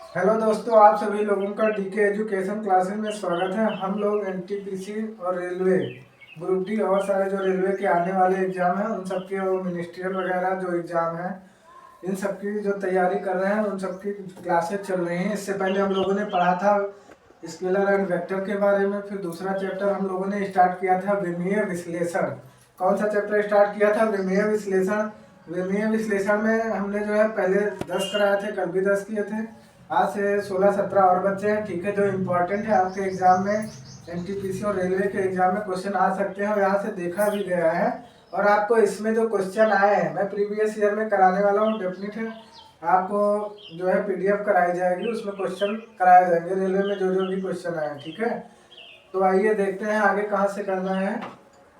Hello दोस्तों, आप सभी लोगों का डीके एजुकेशन क्लासेस में स्वागत है। हम लोग एनटीपीसी और रेलवे ग्रुप डी और सारे जो रेलवे के आने वाले एग्जाम हैं उन सबके और मिनिस्ट्रियल वगैरह जो एग्जाम हैं इन सबकी जो तैयारी कर रहे हैं उन सबकी क्लासेस चल रही हैं। इससे पहले हम लोगों ने पढ़ा था स्केलर एंड वेक्टर के बारे में। फिर दूसरा चैप्टर हम लोगों ने स्टार्ट किया था विमीय विश्लेषण। कौन सा चैप्टर स्टार्ट किया था? विमीय विश्लेषण। विमीय विश्लेषण में हमने जो है पहले 10 कराए थे, कल भी 10 किए थे। आज से 16-17 और बच्चे हैं, ठीक है, जो इम्पोर्टेंट है आपके एग्जाम में। एनटीपीसी और रेलवे के एग्जाम में क्वेश्चन आ सकते हैं और यहाँ से देखा भी गया है। और आपको इसमें जो क्वेश्चन आए हैं मैं प्रीवियस ईयर में कराने वाला हूँ। डेफिनेट है आपको जो है पीडीएफ कराई जाएगी, उसमें क्वेश्चन कराए जाएंगे रेलवे में जो जो भी क्वेश्चन आए हैं, ठीक है। तो आइए देखते हैं आगे कहाँ से करना है।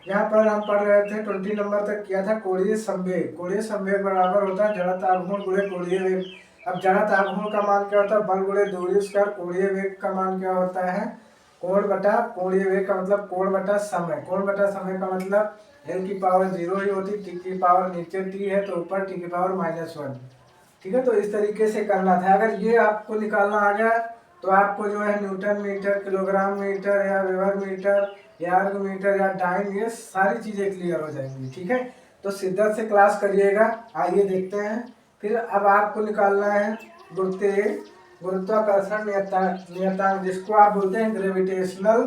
यहाँ पर हम पढ़ रहे थे 20 नंबर तक किया था कोणीय संवेग। कोणीय संवेग बराबर होता है जड़त्व आघूर्ण गुणे कोणीय वेग। अब जड़त्व आघूर्ण का मान क्या होता है? बल गुणे दूरी स्क्वायर। कोणीय वेग का मान क्या होता है? कोण बटा कोणीय वेग का मतलब कोण बटा समय। कोण बटा समय का मतलब एल की पावर 0 ही होती, टी की पावर नीचे टी है तो ऊपर टी की पावर -1। ठीक है, तो इस तरीके से करना था। अगर ये आपको निकालना आ गया तो आपको जो है न्यूटन मीटर, किलोग्राम मीटर या वेबर मीटर या अर्ग मीटर या डाइन, ये सारी चीजें क्लियर हो जाएंगी, ठीक है। तो शिद्दत से क्लास करिएगा। आइए देखते हैं। फिर अब आपको निकालना है गुरुत्वाकर्षण नियतांक, जिसको आप बोलते हैं ग्रेविटेशनल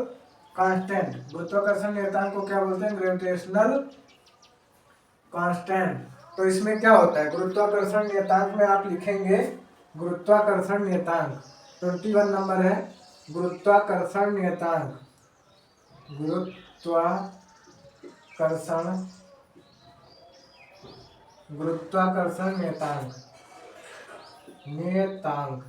कांस्टेंट। गुरुत्वाकर्षण नियतांक को क्या बोलते हैं? Gravitational constant. तो इसमें क्या होता है? गुरुत्वाकर्षण नियतांक में आप लिखेंगे गुरुत्वाकर्षण नियतांक। 21 नंबर है गुरुत्वाकर्षण नियतांक। गुरुत्वाकर्षण गुरुत्वाकर्षण नियतांक नियतांक।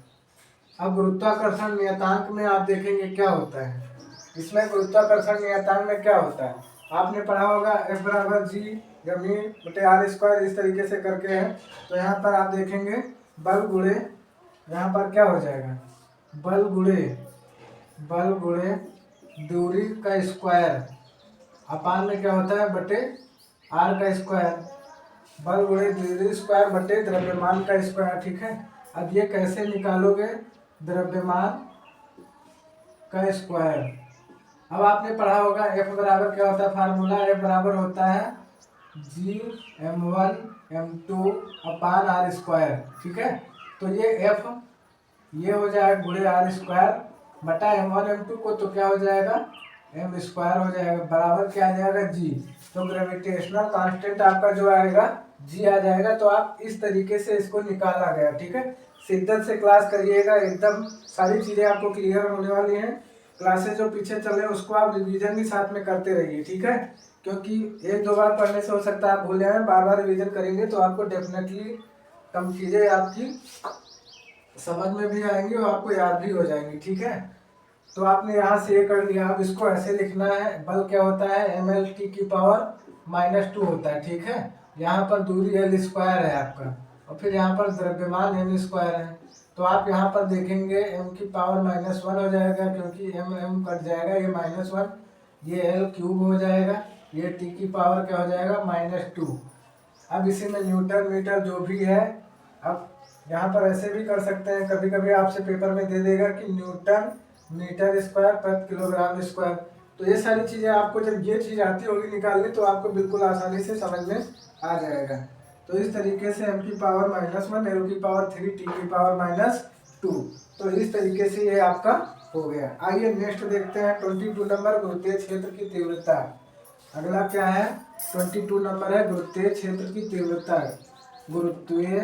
अब गुरुत्वाकर्षण नियतांक में आप देखेंगे क्या होता है। इसमें गुरुत्वाकर्षण नियतांक में क्या होता है आपने पढ़ा होगा, F बराबर जी जमीन बटे आर स्क्वायर, इस तरीके से करके है। तो यहाँ पर आप देखेंगे बल गुणे, यहाँ पर क्या हो जाएगा? बल गुणे दूरी का स्क्वायर अपान में क्या होता है? बटे आर का स्क्वायर। बल गुणे दूरी स्क्वायर बटे द्रव्यमान का स्क्वायर, ठीक है। अब ये कैसे निकालोगे? द्रव्यमान का स्क्वायर। अब आपने पढ़ा होगा F बराबर क्या होता है? फार्मूला F बराबर होता है Gm1m2 अपान आर स्क्वायर, ठीक है। तो ये F ये हो जाएगा गुणे आर स्क्वायर बटा m1m2 को तो क्या हो जाएगा? m स्क्वायर हो जाएगा, बराबर क्या आ जाएगा? G। तो ग्रेविटेशनल कांस्टेंट आपका जो आएगा G आ जाएगा। तो आप इस तरीके से इसको निकाला गया, ठीक है। शिद्दत से क्लास करिएगा, एकदम सारी चीजें आपको क्लियर होने वाली हैं। क्लासेस जो पीछे चल रहे हैं उसको आप रिवीजन भी साथ में करते रहिए, ठीक है। क्योंकि एक दो बार पढ़ने से हो सकता है आप भूल जाए, बार बार रिवीजन करेंगे तो आपको डेफिनेटली कम चीजें आपकी समझ में भी आएंगी और आपको याद भी हो जाएंगी, ठीक है। तो आपने यहाँ से ये कर लिया। अब इसको ऐसे लिखना है, बल क्या होता है? ml की पावर -2 होता है, ठीक है। यहाँ पर दूरी एल स्क्वायर है आपका और फिर यहाँ पर द्रव्यमान m स्क्वायर है। तो आप यहाँ पर देखेंगे m की पावर -1 हो जाएगा, क्योंकि m कट जाएगा, ये -1, ये l क्यूब हो जाएगा, ये t की पावर क्या हो जाएगा? -2। अब इसी में न्यूटन मीटर जो भी है, अब यहाँ पर ऐसे भी कर सकते हैं, कभी कभी आपसे पेपर में दे देगा कि न्यूटन मीटर स्क्वायर प्रति किलोग्राम स्क्वायर। तो ये सारी चीज़ें आपको जब ये चीज़ आती होगी निकालने तो आपको बिल्कुल आसानी से समझ में आ जाएगा। तो इस तरीके से m की पावर -1, l की पावर 3, t की पावर -2। तो इस तरीके से ये आपका हो गया। आइए नेक्स्ट देखते हैं 22 नंबर गुरुत्वीय क्षेत्र की तीव्रता। अगला क्या है? 22 नंबर है गुरुत्वीय क्षेत्र की तीव्रता। गुरुत्वीय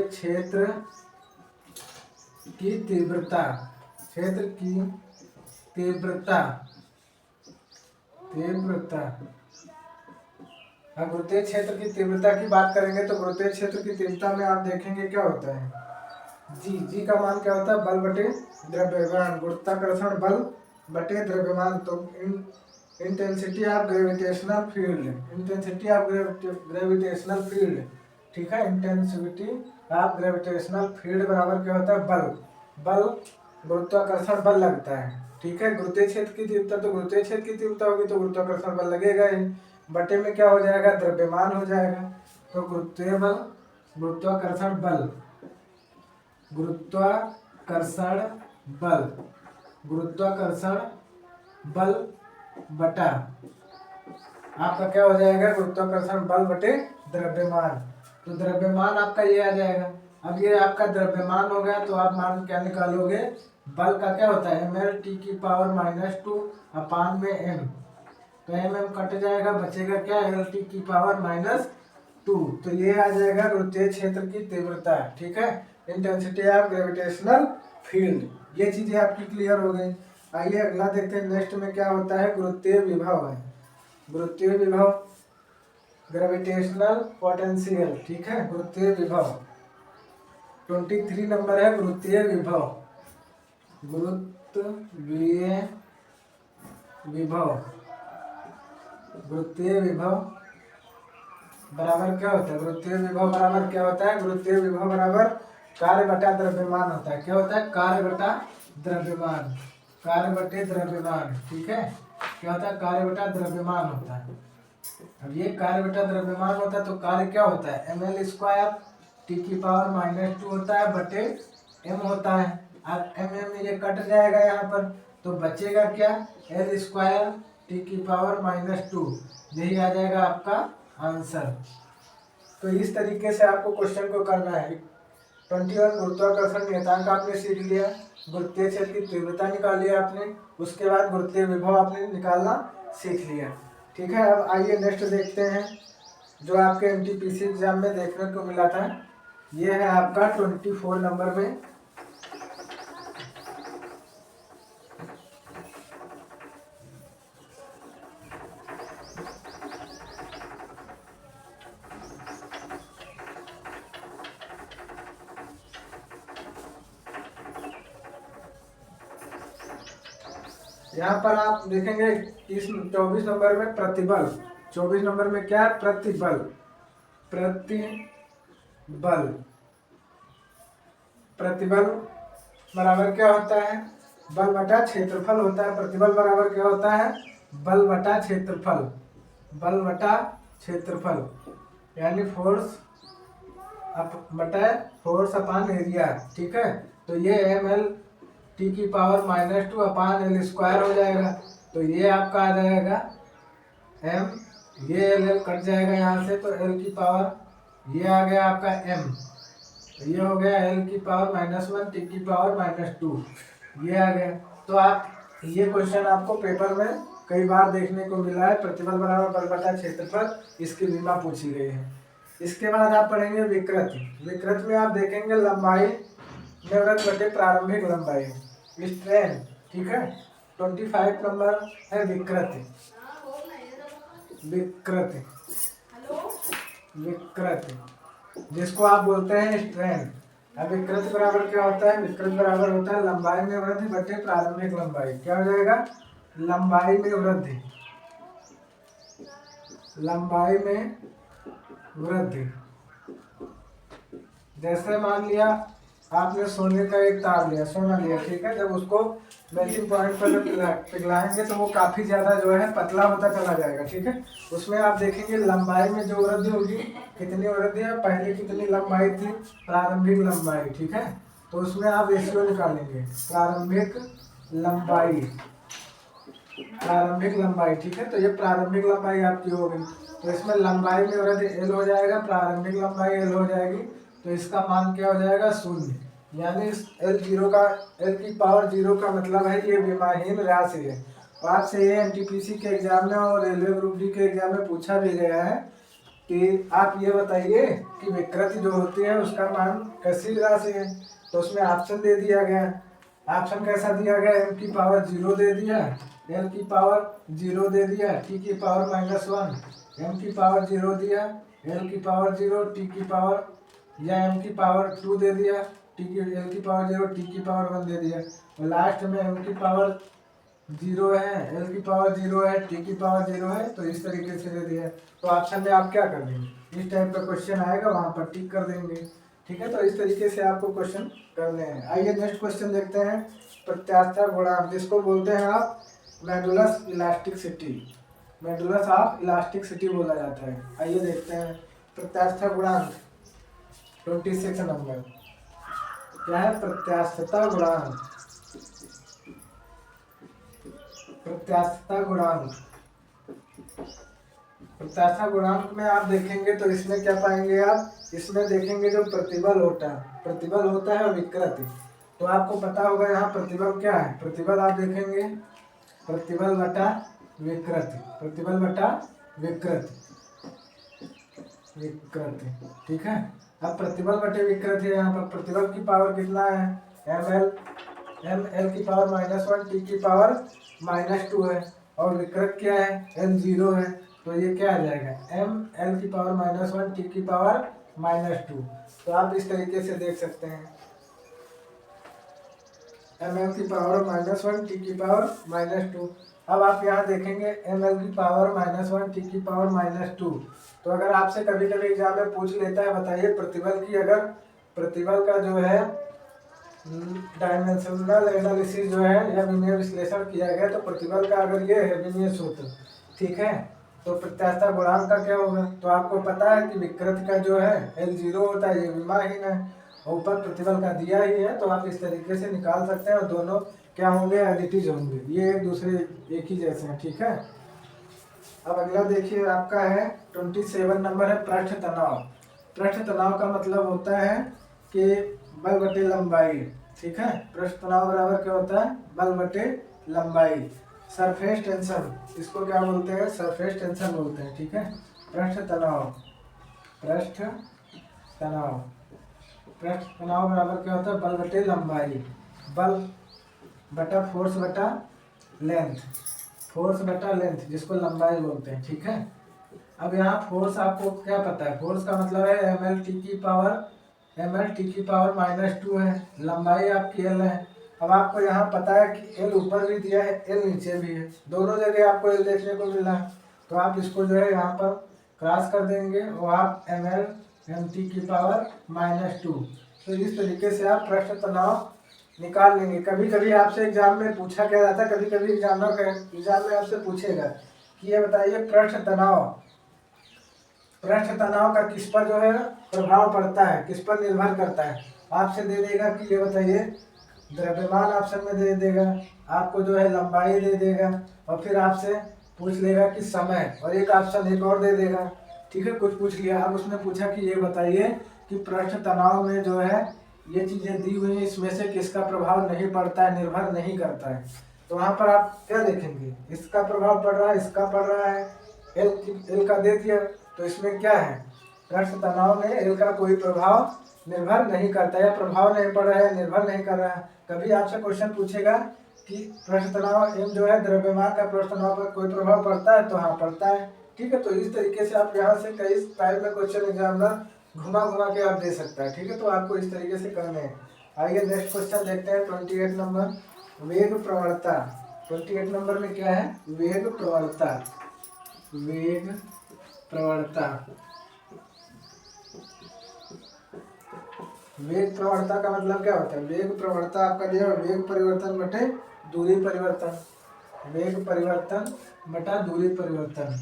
क्षेत्र की तीव्रता, क्षेत्र की तीव्रता अब गुरुत्वीय क्षेत्र की तीव्रता की बात करेंगे तो गुरुत्वीय क्षेत्र की तीव्रता में आप देखेंगे क्या होता है? जी का मान क्या होता है? बल बटे द्रव्यमान, गुरुत्वाकर्षण बल बटे द्रव्यमान। तो इंटेंसिटी ऑफ ग्रेविटेशनल फील्ड, ठीक है। इंटेंसिटी ऑफ ग्रेविटेशनल फील्ड बराबर क्या होता है? बल गुरुत्वाकर्षण बल लगता है, ठीक है। गुरुत्वीय क्षेत्र की तीव्रता, तो गुरुत्वीय क्षेत्र की तीव्रता होगी तो गुरुत्वाकर्षण बल लगेगा ही, बटे में क्या हो जाएगा? द्रव्यमान हो जाएगा। तो गुरुत्वाकर्षण बल गुरुत्वाकर्षण बल, गुरुत्वाकर्षण बल बटा आपका क्या हो जाएगा, गुरुत्वाकर्षण बल बटे द्रव्यमान। तो द्रव्यमान आपका ये आ जाएगा। अब ये आपका द्रव्यमान हो गया, तो आप मान क्या निकालोगे, बल का क्या होता है ml टी की पावर -2 अपान में m, तो mm कट जाएगा, बचेगा क्या l टी की पावर -2। तो ये आ जाएगा गुरुत्वीय क्षेत्र की तीव्रता, ठीक है, इंटेंसिटी ऑफ ग्रेविटेशनल फील्ड। ये चीजें आपकी क्लियर हो गई। आइए अगला देखते हैं, नेक्स्ट में क्या होता है, गुरुत्वीय विभव है। गुरुत्वीय विभव, ग्रेविटेशनल पोटेंशियल, ठीक है, गुरुत्वीय विभव 23 नंबर है, गुरुत्वीय विभव। गुरुत्वीय विभव, गुरुत्वीय विभव बराबर क्या होता है, गुरुत्वीय विभव बराबर क्या होता है, गुरुत्वीय विभव बराबर कार्य बटा द्रव्यमान होता है। क्या होता है, कार्य बटा द्रव्यमान, कार्य बटे द्रव्यमान, ठीक है, क्या होता है, कार्य बटा द्रव्यमान होता है। अब ये कार्य बटा द्रव्यमान होता है, तो कार्य क्या होता है, ml² टी की पावर -2 होता है बटे m होता है। अब m ये कट जाएगा यहाँ पर, तो बचेगा क्या, l² टी की पावर -2, यही आ जाएगा आपका आंसर। तो इस तरीके से आपको क्वेश्चन को करना है। 21 गुरुत्वाकर्षण नियतांक आपने सीख लिया, गुरुत्वीय क्षेत्र की तीव्रता निकाली आपने, उसके बाद गुरुत्वीय विभव आपने निकालना सीख लिया, ठीक है। अब आइए नेक्स्ट देखते हैं, जो आपके एनटीपीसी एग्जाम में देखने को मिला था, ये है आपका 24 नंबर में। यहाँ पर आप देखेंगे इस 24 नंबर में प्रतिबल, 24 नंबर में क्या है, प्रतिबल, प्रतिबल, प्रतिबल बराबर क्या होता है, बल बटा क्षेत्रफल होता है। प्रतिबल बराबर क्या होता है, बल बटा क्षेत्रफल, बल बटा क्षेत्रफल, यानी फोर्स बटा फोर्स अपान एरिया, ठीक है। तो ये ml टी की पावर -2 अपान l² हो जाएगा। तो ये आपका आ जाएगा m, ये l कट जाएगा यहाँ से, तो l की पावर ये आ गया आपका m, तो ये हो गया l की पावर -1 टी की पावर -2, ये आ गया। तो आप ये क्वेश्चन आपको पेपर में कई बार देखने को मिला है, प्रतिबल बराबर बल बटा क्षेत्रफल, इसकी बीमा पूछी गई है। इसके बाद आप पढ़ेंगे विकृत। विकृत में आप देखेंगे लंबाई में वृत्त बटे प्रारंभिक लंबाई, स्ट्रेन, ठीक है। 25 नंबर है विकृत, विकृत, विकृत, जिसको आप बोलते हैं स्ट्रेन। अब विकृत बराबर क्या होता है, विकृत बराबर होता है लंबाई में वृद्धि बटे प्रारंभिक लंबाई। क्या हो जाएगा, लंबाई में वृद्धि, लंबाई में वृद्धि। जैसे मान लिया आपने सोने का एक तार लिया, सोना लिया, ठीक है, जब उसको मेल्टिंग पॉइंट पर पिघलाएंगे तो वो काफ़ी ज़्यादा जो है पतला होता चला जाएगा, ठीक है। उसमें आप देखेंगे लंबाई में जो वृद्धि होगी, कितनी वृद्धि है, पहले कितनी लंबाई थी, प्रारंभिक लंबाई, ठीक है। तो उसमें आप रेशियो निकालेंगे, प्रारंभिक लंबाई, प्रारंभिक लंबाई, ठीक है। तो ये प्रारंभिक लंबाई आपकी हो गई, तो इसमें लंबाई में वृद्धि एल हो जाएगा, प्रारंभिक लंबाई एल हो जाएगी, तो इसका मान क्या हो जाएगा, 0, यानी L0 का, L की पावर 0 का मतलब है ये विमाहीन राशि है। और आपसे ये एनटीपीसी के एग्जाम में और रेलवे ग्रुप डी के एग्जाम में पूछा भी गया है कि आप ये बताइए कि विकृति जो होती है उसका मान कैसी राशि है। तो उसमें ऑप्शन दे दिया गया, ऑप्शन कैसा दिया गया, m की पावर 0 दे दिया, l की पावर 0 दे दिया, t की पावर -1, m की पावर 0 दिया, l की पावर 0, t की पावर या m की पावर 2 दे दिया, l की पावर 0, t की पावर 1 दे दिया, और लास्ट में m की पावर 0 है, l की पावर 0 है, t की पावर 0 है, तो इस तरीके से दे दिया। तो ऑप्शन में आप क्या कर देंगे, इस टाइप का क्वेश्चन आएगा वहाँ पर टिक कर देंगे, ठीक है। तो इस तरीके से आपको क्वेश्चन करने हैं। आइए नेक्स्ट क्वेश्चन देखते हैं, प्रत्यास्था गुणांक, जिसको बोलते हैं आप मेडुलस इलास्टिसिटी, मेडुलस ऑफ इलास्टिसिटी बोला जाता है। आइए देखते हैं प्रत्यास्था गुणांक 26 नंबर। क्या है, प्रत्यास्थता गुणांक। प्रत्यास्थता गुणांक, प्रत्यास्थता गुणांक में आप देखेंगे तो इसमें क्या पाएंगे आप, इसमें देखेंगे जो प्रतिबल होता है, प्रतिबल होता है और विकृति। तो आपको पता होगा यहाँ प्रतिबल क्या है, प्रतिबल आप देखेंगे प्रतिबल बटा विकृति, प्रतिबल बटा विकृति, विकृति, ठीक है। अब प्रतिबल बटे विकृति है, यहाँ पर प्रतिबल की पावर कितना है, एल की पावर -1 टी की पावर -2 है, और विकृत क्या है, एल 0 है। तो ये क्या आ जाएगा, एल की पावर -1 टी की पावर -2। तो आप इस तरीके से देख सकते हैं, एल की पावर -1 टी की पावर -2। अब आप यहाँ देखेंगे एल की पावर -1 टी की पावर -2। तो अगर आपसे कभी कभी एग्जाम में पूछ लेता है, बताइए प्रतिबल की, अगर प्रतिबल का जो है डायमेंशनल एनालिसिस जो है या विमीय विश्लेषण किया गया, तो प्रतिबल का अगर ये है विमीय सूत्र, ठीक है, तो प्रत्यास्थता गुणांक का क्या होगा। तो आपको पता है कि विकृत का जो है एल 0 होता है, ये विमाहीन है, और ऊपर प्रतिबल का दिया ही है। तो आप इस तरीके से निकाल सकते हैं, और दोनों क्या होंगे, एडिटिव होंगे, ये एक दूसरे एक ही जैसे हैं, ठीक है। अब अगला देखिए आपका है 27 नंबर है पृष्ठ तनाव। पृष्ठ तनाव का मतलब होता है कि बल बटे लंबाई, ठीक है। पृष्ठ तनाव बराबर क्या होता है, बल बटे लंबाई। सरफेस टेंशन, इसको क्या बोलते हैं, सरफेस टेंशन बोलते हैं, ठीक है। पृष्ठ तनाव, पृष्ठ तनाव, पृष्ठ तनाव बराबर क्या होता है, बल बटे लंबाई, बल बटा फोर्स बटा लेंथ, फोर्स बटा लेंथ, जिसको लंबाई बोलते हैं, ठीक है। अब यहाँ फोर्स आपको क्या पता है, फोर्स का मतलब है ml t की पावर -2 है, लंबाई आपकी l है। अब आपको यहाँ पता है कि l ऊपर भी दिया है, l नीचे भी है, दोनों जगह आपको l देखने को मिला है। तो आप इसको जो है यहाँ पर क्रॉस कर देंगे, और आप ml mt की पावर -2। तो इस तरीके से आप पृष्ठ तनाव निकाल लेंगे। कभी कभी आपसे एग्जाम में पूछा क्या जाता है, कभी कभी एग्जाम में आपसे पूछेगा कि ये बताइए पृष्ठ तनाव का किस पर जो है प्रभाव पड़ता है, किस पर निर्भर करता है। आपसे दे देगा कि ये बताइए द्रव्यमान ऑप्शन में दे देगा, आपको जो है लंबाई दे देगा, और फिर आपसे पूछ लेगा कि समय, और एक ऑप्शन एक और दे देगा, ठीक है। कुछ पूछ लिया, अब उसने पूछा कि ये बताइए कि पृष्ठ तनाव में जो है ये चीजें दी हुई हैं, इसमें से किसका प्रभाव नहीं पड़ता है, निर्भर नहीं करता है। तो वहां पर आप क्या देखेंगे, इसका प्रभाव पड़ रहा है, इसका पड़ रहा है, एल का दे दिया। तो इसमें क्या है, पृष्ठ तनाव में एल का कोई प्रभाव निर्भर नहीं करता, या प्रभाव नहीं पड़ रहा है, निर्भर नहीं कर रहा है। कभी आपसे क्वेश्चन पूछेगा कि पृष्ठ तनाव एम जो है द्रव्यमान का पृष्ठ तनाव पर कोई प्रभाव पड़ता है, तो हाँ पड़ता है, ठीक है। तो इस तरीके से आप यहाँ से कई टाइप में क्वेश्चन एग्जामिनर घुमा घुमा के आप दे सकता है, ठीक है। तो आपको इस तरीके से करने हैं। आइए नेक्स्ट क्वेश्चन देखते हैं 28 नंबर, वेग प्रवणता। 28 नंबर में क्या है, वेग प्रवणता, वेग प्रवणता। वेग प्रवणता का मतलब क्या होता है, वेग प्रवणता आपका दिया वेग परिवर्तन बटे दूरी परिवर्तन, वेग परिवर्तन बटा दूरी परिवर्तन,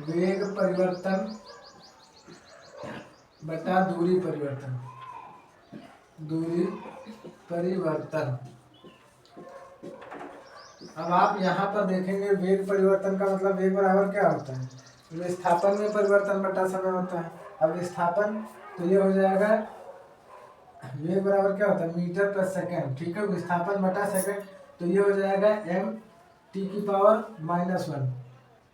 वेग परिवर्तन बटा दूरी परिवर्तन, दूरी परिवर्तन। अब आप यहाँ पर देखेंगे वेग परिवर्तन का मतलब वेग बराबर क्या होता है, विस्थापन में परिवर्तन बटा समय होता है। अब विस्थापन तो ये हो जाएगा, वेग बराबर क्या होता है, मीटर पर सेकंड, ठीक है। विस्थापन बटा सेकंड, तो ये हो जाएगा m t की पावर -1,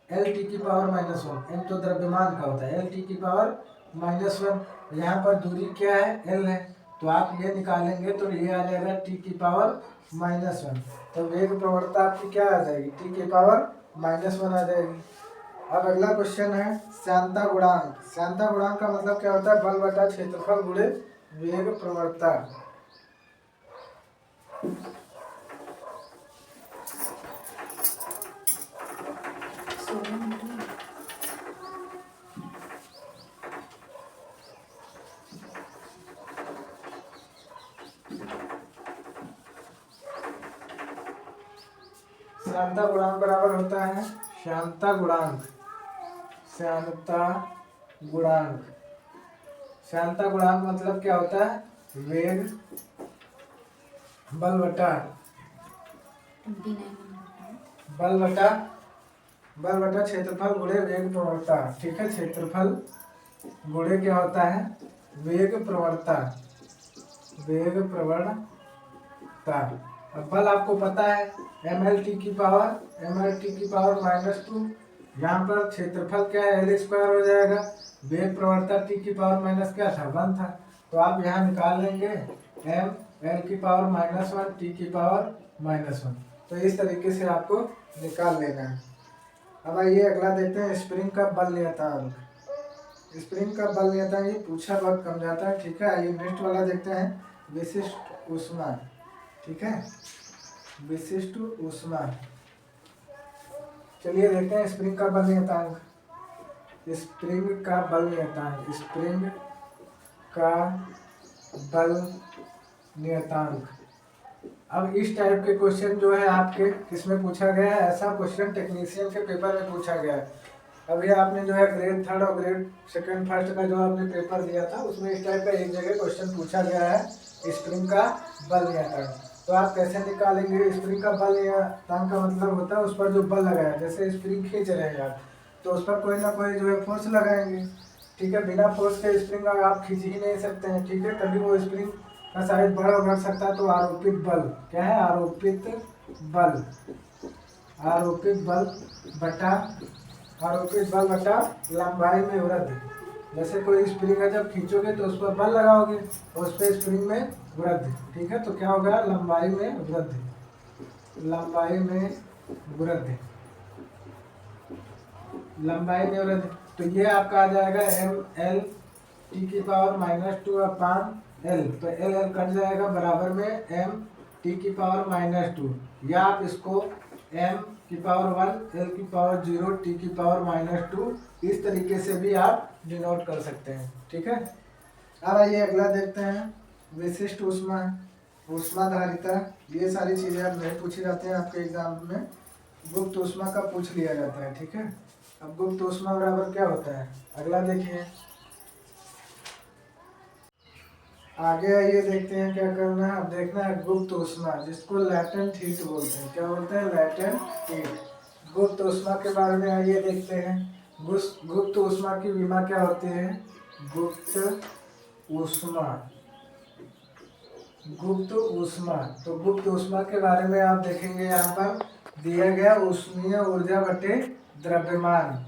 l t की पावर -1, m तो द्रव्यमान का होता है, l t की पावर -1। यहाँ पर दूरी क्या है, l है, तो आप ये निकालेंगे तो ये आ जाएगा t की पावर -1। तो वेग प्रवणता आपकी क्या आ जाएगी, t की पावर -1 आ जाएगी। अब अगला क्वेश्चन है श्यानता गुणांक। श्यानता गुणांक का मतलब क्या होता है, बल बटा क्षेत्रफल गुणे वेग प्रवणता। श्यानता गुणांक बराबर होता है श्यानता गुणांक, श्यानता गुणांक। श्यानता गुणांक मतलब क्या होता है, वेग बल बटा क्षेत्रफल गुणे वेग प्रवणता। ठीक है, क्षेत्रफल गुणे क्या होता है, वेग प्रवणता। अब बल आपको पता है ml की पावर -2। यहाँ पर क्षेत्रफल क्या है, L स्क्वायर हो जाएगा। वेग प्रवणता t की पावर माइनस क्या था, 1 था। तो आप यहाँ निकाल लेंगे ml की पावर -1 t की पावर -1। तो इस तरीके से आपको निकाल लेना है। अब आइए अगला देखते हैं, स्प्रिंग का बल नियतांक। स्प्रिंग का बल नियतांक ये पूछा बहुत कम जाता है। ठीक है, आइए नेक्स्ट वाला देखते हैं, विशिष्ट ऊष्मा। ठीक है, विशिष्ट ऊष्मा। चलिए देखते हैं स्प्रिंग का बल नियतांक। स्प्रिंग का बल नियतांक। अब इस टाइप के क्वेश्चन जो है आपके किसमें पूछा गया है, ऐसा क्वेश्चन टेक्नीशियन के पेपर में पूछा गया है। अभी आपने जो है ग्रेड 3 और ग्रेड 2 फर्स्ट का जो आपने पेपर दिया था, उसमें इस टाइप का एक जगह क्वेश्चन पूछा गया है, स्प्रिंग का बल नियतांक। तो आप कैसे निकालेंगे, स्प्रिंग का बल नियतांक का मतलब होता है उस पर जो बल लगाया, जैसे स्प्रिंग खींच रहे हैं आप, तो उस पर कोई ना कोई जो है फोर्स लगाएंगे। ठीक है, बिना फोर्स के स्प्रिंग आप खींच ही नहीं सकते हैं। ठीक है, तभी वो स्प्रिंग का साइज बड़ा बढ़ सकता है। तो आरोपित बल क्या है, आरोपित बल बटा लंबाई में वृद्धि। जैसे कोई स्प्रिंग है, जब खींचोगे तो उस पर बल लगाओगे, उस पर स्प्रिंग में वृद्धि। ठीक है, तो क्या होगा, लंबाई में वृद्धि। तो ये आपका आ जाएगा ml t की पावर -2 अपान l। तो l कट जाएगा, बराबर में m t की पावर -2, या आप इसको m की पावर 1 l की पावर 0 t की पावर -2 इस तरीके से भी आप डिनोट कर सकते हैं। ठीक है, अब आइए अगला देखते हैं, विशिष्ट ऊष्माधारिता। ये सारी चीजें अब नहीं पूछी जाती हैं आपके एग्जाम में, गुप्त ऊष्मा का पूछ लिया जाता है। ठीक है, अब गुप्त ऊष्मा बराबर क्या होता है, अगला देखिए। आगे आइए देखते हैं क्या करना है। अब देखना है गुप्त ऊष्मा, जिसको लैटेंट हीट बोलते हैं। क्या बोलते हैं, लैटेंट हीट। गुप्त ऊष्मा के बारे में आइए देखते हैं। गुप्त ऊष्मा की विमा क्या होती है, गुप्त ऊष्मा। तो गुप्त ऊष्मा के बारे में आप देखेंगे, यहाँ पर दिया गया ऊष्मीय ऊर्जा बटे द्रव्यमान।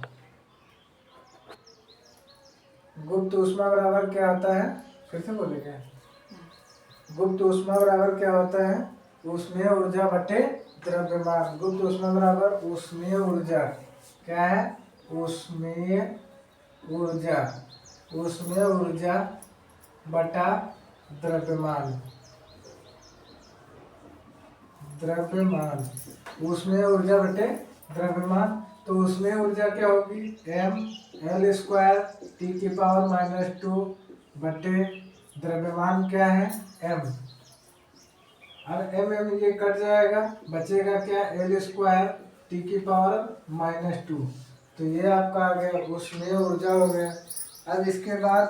गुप्त ऊष्मा बराबर क्या होता है, फिर से बोले क्या, गुप्त ऊष्मा बराबर क्या होता है, ऊष्मीय ऊर्जा बटे द्रव्यमान। गुप्त ऊष्मा बराबर ऊष्मीय ऊर्जा, क्या है, ऊष्मीय ऊर्जा बटा द्रव्यमान। ऊष्मीय ऊर्जा बटे द्रव्यमान। तो ऊष्मीय ऊर्जा क्या होगी, ml² t की पावर -2 बटे द्रव्यमान क्या है, m। अब m ये कट जाएगा, बचेगा क्या, l² t की पावर -2। तो ये आपका आ गया ऊष्मीय ऊर्जा हो गया। अब इसके बाद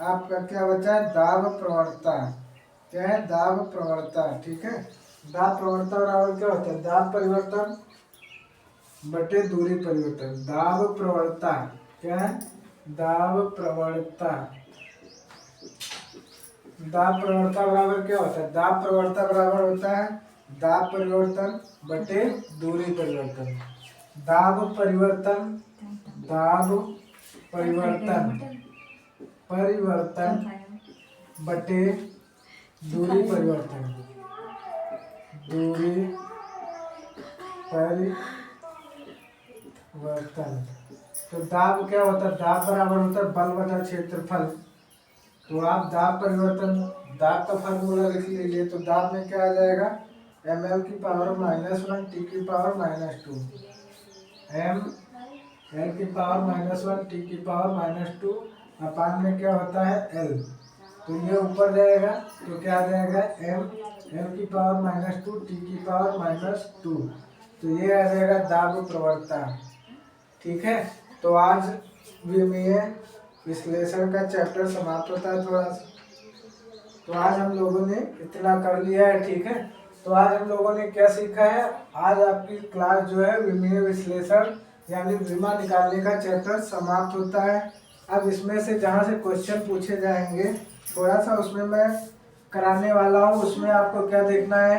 आपका क्या बचा है, दाब प्रवणता। क्या है, दाब प्रवणता। ठीक है, दाब प्रवणता बराबर क्या होता है, दाब परिवर्तन बटे दूरी परिवर्तन। दाब प्रवणता क्या है, दाब प्रवणता बराबर क्या होता है, दाब प्रवणता बराबर होता है दाब परिवर्तन बटे दूरी परिवर्तन। दाब परिवर्तन बटे दूरी परिवर्तन। तो दाब क्या होता है, दाब बराबर होता है बल बटा क्षेत्रफल। तो आप दाब का फार्मूला लिख लीजिए। तो दाब में क्या आ जाएगा, ml की पावर -1 t की पावर -2, ml की पावर -1 t की पावर -2 अपान में क्या होता है, l। तो ये ऊपर जाएगा, तो क्या आ जाएगा, m की पावर -2 t की पावर -2। तो ये आ जाएगा दाब प्रवणता। ठीक है, तो आज विमीय विश्लेषण का चैप्टर समाप्त होता है। थोड़ा सा तो आज हम लोगों ने इतना कर लिया है, ठीक है। तो आज हम लोगों ने क्या सीखा है, आज आपकी क्लास जो है विमीय विश्लेषण यानी विमा निकालने का चैप्टर समाप्त होता है। अब इसमें से जहाँ से क्वेश्चन पूछे जाएंगे थोड़ा सा उसमें मैं कराने वाला हूँ। उसमें आपको क्या देखना है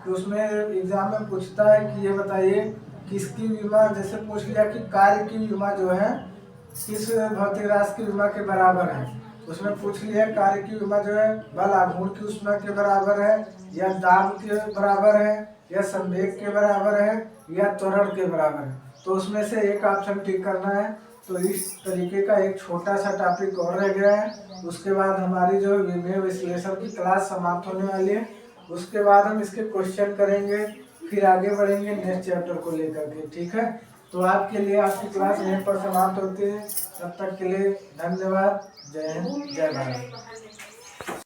कि उसमें एग्जाम में पूछता है कि ये बताइए किसकी बीमा, जैसे पूछ लिया कि कार्य की बीमा जो है किस भौतिक राशि की बीमा के बराबर है। उसमें पूछ लिया कार्य की बीमा जो है बल आघूर्ण की ऊष्मा के बराबर है या दाब के बराबर है या संवेग के बराबर है या त्वरण के बराबर है। तो उसमें से एक ऑप्शन टिक करना है। तो इस तरीके का एक छोटा सा टॉपिक और रह गया है। उसके बाद हमारी जो विमीय विश्लेषण की क्लास समाप्त होने वाली है। उसके बाद हम इसके क्वेश्चन करेंगे, फिर आगे बढ़ेंगे नेक्स्ट चैप्टर को लेकर के, ठीक है। तो आज के लिए आपकी क्लास यहीं पर समाप्त होती है। तब तक के लिए धन्यवाद। जय हिंद, जय भारत।